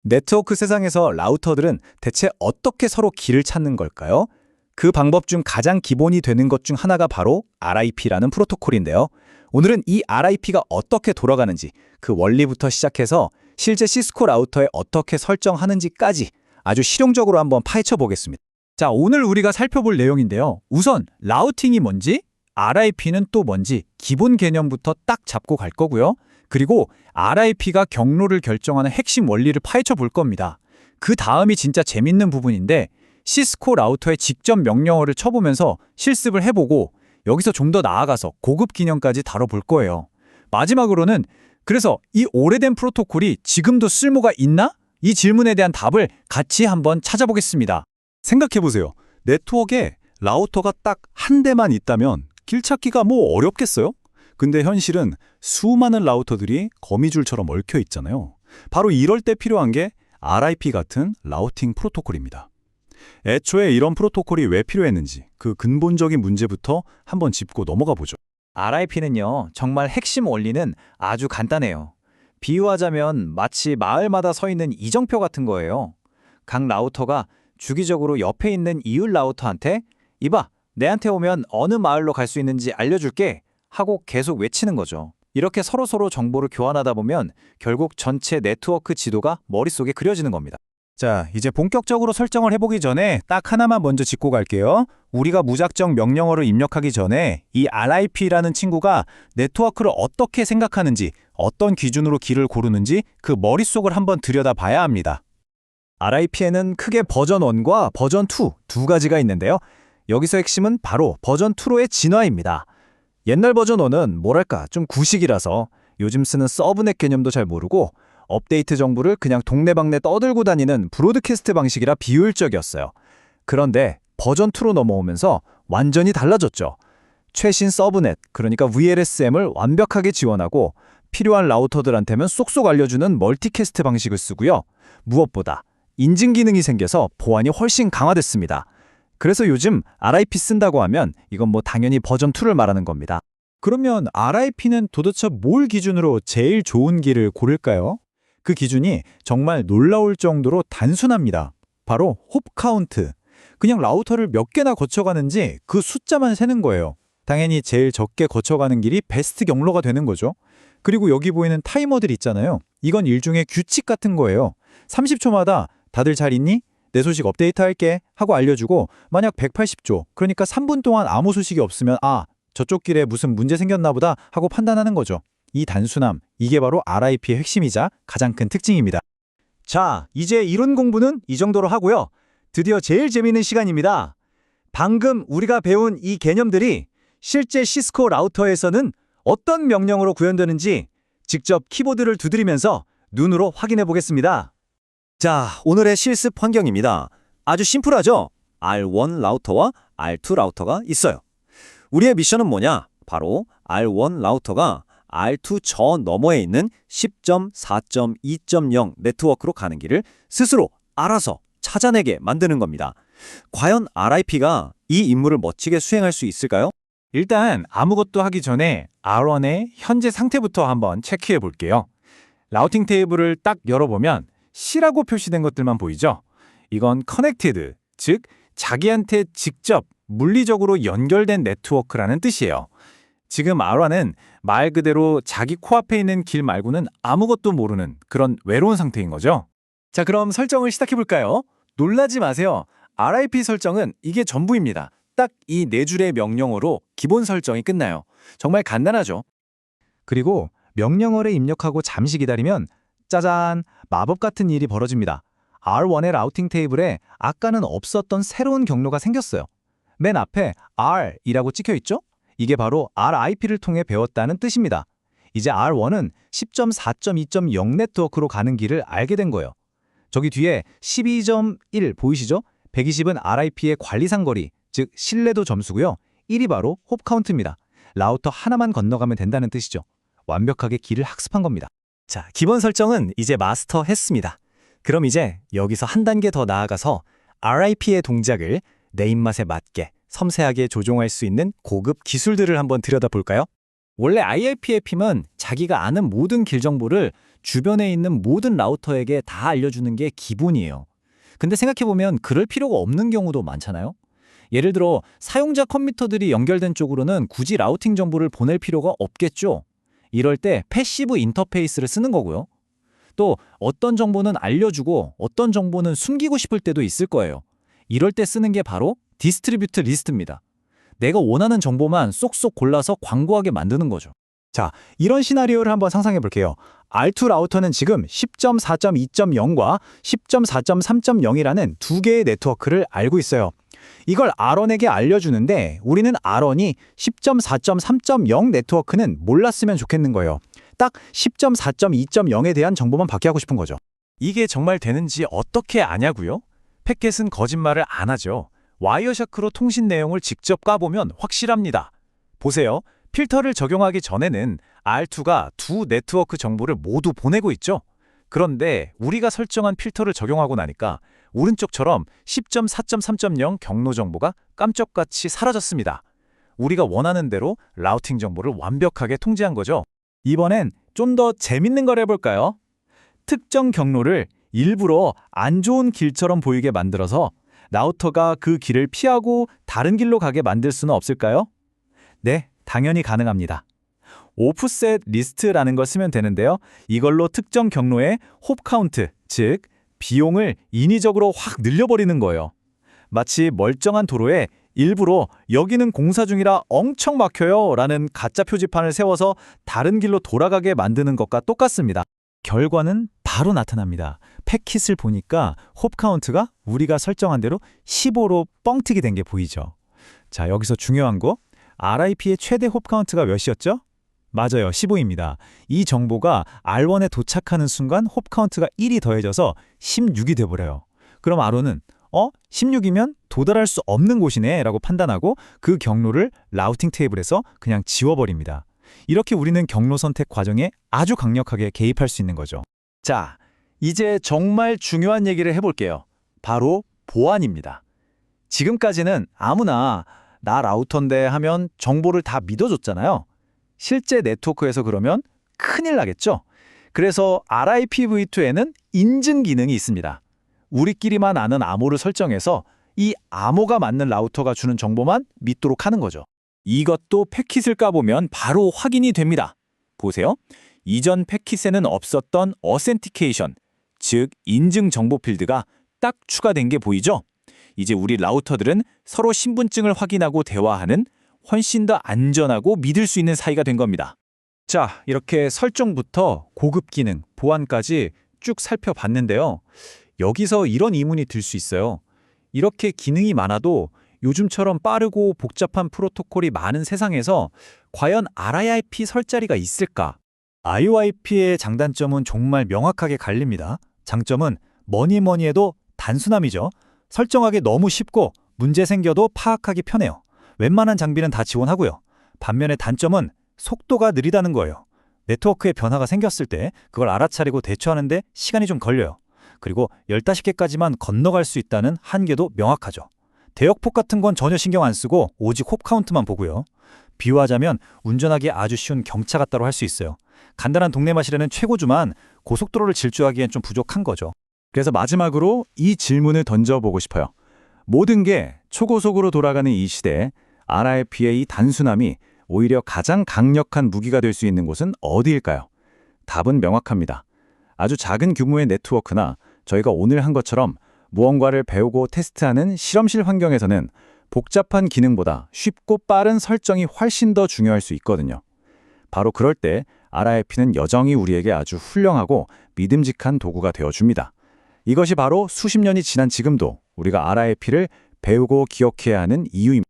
네트워크 세상에서 라우터들은 대체 어떻게 서로 길을 찾는 걸까요? 그 방법 중 가장 기본이 되는 것 중 하나가 바로 RIP라는 프로토콜인데요. 오늘은 이 RIP가 어떻게 돌아가는지, 그 원리부터 시작해서 실제 시스코 라우터에 어떻게 설정하는지까지 아주 실용적으로 한번 파헤쳐 보겠습니다. 자, 오늘 우리가 살펴볼 내용인데요. 우선 라우팅이 뭔지, RIP는 또 뭔지 기본 개념부터 딱 잡고 갈 거고요. 그리고 RIP가 경로를 결정하는 핵심 원리를 파헤쳐 볼 겁니다. 그 다음이 진짜 재밌는 부분인데 시스코 라우터에 직접 명령어를 쳐보면서 실습을 해보고 여기서 좀 더 나아가서 고급 기능까지 다뤄볼 거예요. 마지막으로는 그래서 이 오래된 프로토콜이 지금도 쓸모가 있나? 이 질문에 대한 답을 같이 한번 찾아보겠습니다. 생각해보세요. 네트워크에 라우터가 딱 한 대만 있다면 길 찾기가 뭐 어렵겠어요? 근데 현실은 수많은 라우터들이 거미줄처럼 얽혀 있잖아요. 바로 이럴 때 필요한 게 RIP 같은 라우팅 프로토콜입니다. 애초에 이런 프로토콜이 왜 필요했는지 그 근본적인 문제부터 한번 짚고 넘어가 보죠. RIP는요, 정말 핵심 원리는 아주 간단해요. 비유하자면 마치 마을마다 서 있는 이정표 같은 거예요. 각 라우터가 주기적으로 옆에 있는 이웃 라우터한테 이봐, 내한테 오면 어느 마을로 갈 수 있는지 알려줄게 하고 계속 외치는 거죠. 이렇게 서로서로 정보를 교환하다 보면 결국 전체 네트워크 지도가 머릿속에 그려지는 겁니다. 자, 이제 본격적으로 설정을 해보기 전에 딱 하나만 먼저 짚고 갈게요. 우리가 무작정 명령어를 입력하기 전에 이 RIP라는 친구가 네트워크를 어떻게 생각하는지, 어떤 기준으로 길을 고르는지 그 머릿속을 한번 들여다봐야 합니다. RIP에는 크게 버전 1과 버전 2 두 가지가 있는데요. 여기서 핵심은 바로 버전 2로의 진화입니다. 옛날 버전 1은 뭐랄까 좀 구식이라서 요즘 쓰는 서브넷 개념도 잘 모르고 업데이트 정보를 그냥 동네방네 떠들고 다니는 브로드캐스트 방식이라 비효율적이었어요. 그런데 버전 2로 넘어오면서 완전히 달라졌죠. 최신 서브넷, 그러니까 VLSM을 완벽하게 지원하고 필요한 라우터들한테는 쏙쏙 알려주는 멀티캐스트 방식을 쓰고요. 무엇보다 인증 기능이 생겨서 보안이 훨씬 강화됐습니다. 그래서 요즘 RIP 쓴다고 하면 이건 뭐 당연히 버전 2를 말하는 겁니다. 그러면 RIP는 도대체 뭘 기준으로 제일 좋은 길을 고를까요? 그 기준이 정말 놀라울 정도로 단순합니다. 바로 홉 카운트. 그냥 라우터를 몇 개나 거쳐가는지 그 숫자만 세는 거예요. 당연히 제일 적게 거쳐가는 길이 베스트 경로가 되는 거죠. 그리고 여기 보이는 타이머들 있잖아요. 이건 일종의 규칙 같은 거예요. 30초마다 다들 잘 있니? 내 소식 업데이트할게 하고 알려주고 만약 180초, 그러니까 3분 동안 아무 소식이 없으면 아, 저쪽 길에 무슨 문제 생겼나 보다 하고 판단하는 거죠. 이 단순함, 이게 바로 RIP의 핵심이자 가장 큰 특징입니다. 자, 이제 이론 공부는 이 정도로 하고요. 드디어 제일 재미있는 시간입니다. 방금 우리가 배운 이 개념들이 실제 시스코 라우터에서는 어떤 명령으로 구현되는지 직접 키보드를 두드리면서 눈으로 확인해 보겠습니다. 자, 오늘의 실습 환경입니다. 아주 심플하죠? R1 라우터와 R2 라우터가 있어요. 우리의 미션은 뭐냐? 바로 R1 라우터가 R2 저 너머에 있는 10.4.2.0 네트워크로 가는 길을 스스로 알아서 찾아내게 만드는 겁니다. 과연 RIP가 이 임무를 멋지게 수행할 수 있을까요? 일단 아무것도 하기 전에 R1의 현재 상태부터 한번 체크해 볼게요. 라우팅 테이블을 딱 열어보면 C라고 표시된 것들만 보이죠? 이건 커넥티드, 즉 자기한테 직접 물리적으로 연결된 네트워크라는 뜻이에요. 지금 R1은 말 그대로 자기 코앞에 있는 길 말고는 아무것도 모르는 그런 외로운 상태인 거죠. 자, 그럼 설정을 시작해 볼까요? 놀라지 마세요. RIP 설정은 이게 전부입니다. 딱 이 네 줄의 명령어로 기본 설정이 끝나요. 정말 간단하죠? 그리고 명령어를 입력하고 잠시 기다리면 짜잔! 마법 같은 일이 벌어집니다. R1의 라우팅 테이블에 아까는 없었던 새로운 경로가 생겼어요. 맨 앞에 R이라고 찍혀 있죠? 이게 바로 RIP를 통해 배웠다는 뜻입니다. 이제 R1은 10.4.2.0 네트워크로 가는 길을 알게 된 거예요. 저기 뒤에 12.1 보이시죠? 120은 RIP의 관리상 거리, 즉 신뢰도 점수고요. 1이 바로 홉 카운트입니다. 라우터 하나만 건너가면 된다는 뜻이죠. 완벽하게 길을 학습한 겁니다. 자, 기본 설정은 이제 마스터했습니다. 그럼 이제 여기서 한 단계 더 나아가서 RIP의 동작을 내 입맛에 맞게 섬세하게 조종할 수 있는 고급 기술들을 한번 들여다볼까요? 원래 IIP의 핌은 자기가 아는 모든 길 정보를 주변에 있는 모든 라우터에게 다 알려주는 게 기본이에요. 근데 생각해보면 그럴 필요가 없는 경우도 많잖아요. 예를 들어 사용자 컴퓨터들이 연결된 쪽으로는 굳이 라우팅 정보를 보낼 필요가 없겠죠. 이럴 때 패시브 인터페이스를 쓰는 거고요. 또 어떤 정보는 알려주고 어떤 정보는 숨기고 싶을 때도 있을 거예요. 이럴 때 쓰는 게 바로 디스트리뷰트 리스트입니다. 내가 원하는 정보만 쏙쏙 골라서 광고하게 만드는 거죠. 이런 시나리오를 한번 상상해 볼게요. R2 라우터는 지금 10.4.2.0과 10.4.3.0이라는 두 개의 네트워크를 알고 있어요. 이걸 R1에게 알려주는데 우리는 R1이 10.4.3.0 네트워크는 몰랐으면 좋겠는 거예요. 딱 10.4.2.0에 대한 정보만 받게 하고 싶은 거죠. 이게 정말 되는지 어떻게 아냐고요? 패켓은 거짓말을 안 하죠. 와이어샤크로 통신 내용을 직접 까보면 확실합니다. 보세요. 필터를 적용하기 전에는 R2가 두 네트워크 정보를 모두 보내고 있죠. 그런데 우리가 설정한 필터를 적용하고 나니까 오른쪽처럼 10.4.3.0 경로 정보가 깜짝같이 사라졌습니다. 우리가 원하는 대로 라우팅 정보를 완벽하게 통제한 거죠. 이번엔 좀 더 재밌는 걸 해볼까요? 특정 경로를 일부러 안 좋은 길처럼 보이게 만들어서 라우터가 그 길을 피하고 다른 길로 가게 만들 수는 없을까요? 네, 당연히 가능합니다. 오프셋 리스트라는 걸 쓰면 되는데요. 이걸로 특정 경로의 홉 카운트, 즉 비용을 인위적으로 확 늘려버리는 거예요. 마치 멀쩡한 도로에 일부러 여기는 공사 중이라 엄청 막혀요 라는 가짜 표지판을 세워서 다른 길로 돌아가게 만드는 것과 똑같습니다. 결과는 바로 나타납니다. 패킷을 보니까 홉 카운트가 우리가 설정한 대로 15로 뻥튀기 된 게 보이죠. 자, 여기서 중요한 거, RIP의 최대 홉 카운트가 몇이었죠? 맞아요, 15입니다. 이 정보가 R1에 도착하는 순간 홉 카운트가 1이 더해져서 16이 돼버려요. 그럼 R1은 16이면 도달할 수 없는 곳이네 라고 판단하고 그 경로를 라우팅 테이블에서 그냥 지워버립니다. 이렇게 우리는 경로 선택 과정에 아주 강력하게 개입할 수 있는 거죠. 자, 이제 정말 중요한 얘기를 해볼게요. 바로 보안입니다. 지금까지는 아무나 나 라우터인데 하면 정보를 다 믿어줬잖아요. 실제 네트워크에서 그러면 큰일 나겠죠? 그래서 RIPv2에는 인증 기능이 있습니다. 우리끼리만 아는 암호를 설정해서 이 암호가 맞는 라우터가 주는 정보만 믿도록 하는 거죠. 이것도 패킷을 까보면 바로 확인이 됩니다. 보세요. 이전 패킷에는 없었던 어센티케이션, 즉 인증 정보 필드가 딱 추가된 게 보이죠? 이제 우리 라우터들은 서로 신분증을 확인하고 대화하는 훨씬 더 안전하고 믿을 수 있는 사이가 된 겁니다. 자, 이렇게 설정부터 고급 기능, 보안까지 쭉 살펴봤는데요. 여기서 이런 의문이 들 수 있어요. 이렇게 기능이 많아도 요즘처럼 빠르고 복잡한 프로토콜이 많은 세상에서 과연 RIP 설 자리가 있을까? IOIP의 장단점은 정말 명확하게 갈립니다. 장점은 뭐니 해도 단순함이죠. 설정하기 너무 쉽고 문제 생겨도 파악하기 편해요. 웬만한 장비는 다 지원하고요. 반면에 단점은 속도가 느리다는 거예요. 네트워크에 변화가 생겼을 때 그걸 알아차리고 대처하는데 시간이 좀 걸려요. 그리고 15개까지만 건너갈 수 있다는 한계도 명확하죠. 대역폭 같은 건 전혀 신경 안 쓰고 오직 홉 카운트만 보고요. 비유하자면 운전하기 아주 쉬운 경차 같다로 할 수 있어요. 간단한 동네 마실에는 최고지만 고속도로를 질주하기엔 좀 부족한 거죠. 그래서 마지막으로 이 질문을 던져보고 싶어요. 모든 게 초고속으로 돌아가는 이 시대에 RIP의 이 단순함이 오히려 가장 강력한 무기가 될 수 있는 곳은 어디일까요? 답은 명확합니다. 아주 작은 규모의 네트워크나 저희가 오늘 한 것처럼 무언가를 배우고 테스트하는 실험실 환경에서는 복잡한 기능보다 쉽고 빠른 설정이 훨씬 더 중요할 수 있거든요. 바로 그럴 때 RIP는 여전히 우리에게 아주 훌륭하고 믿음직한 도구가 되어줍니다. 이것이 바로 수십 년이 지난 지금도 우리가 RIP를 배우고 기억해야 하는 이유입니다.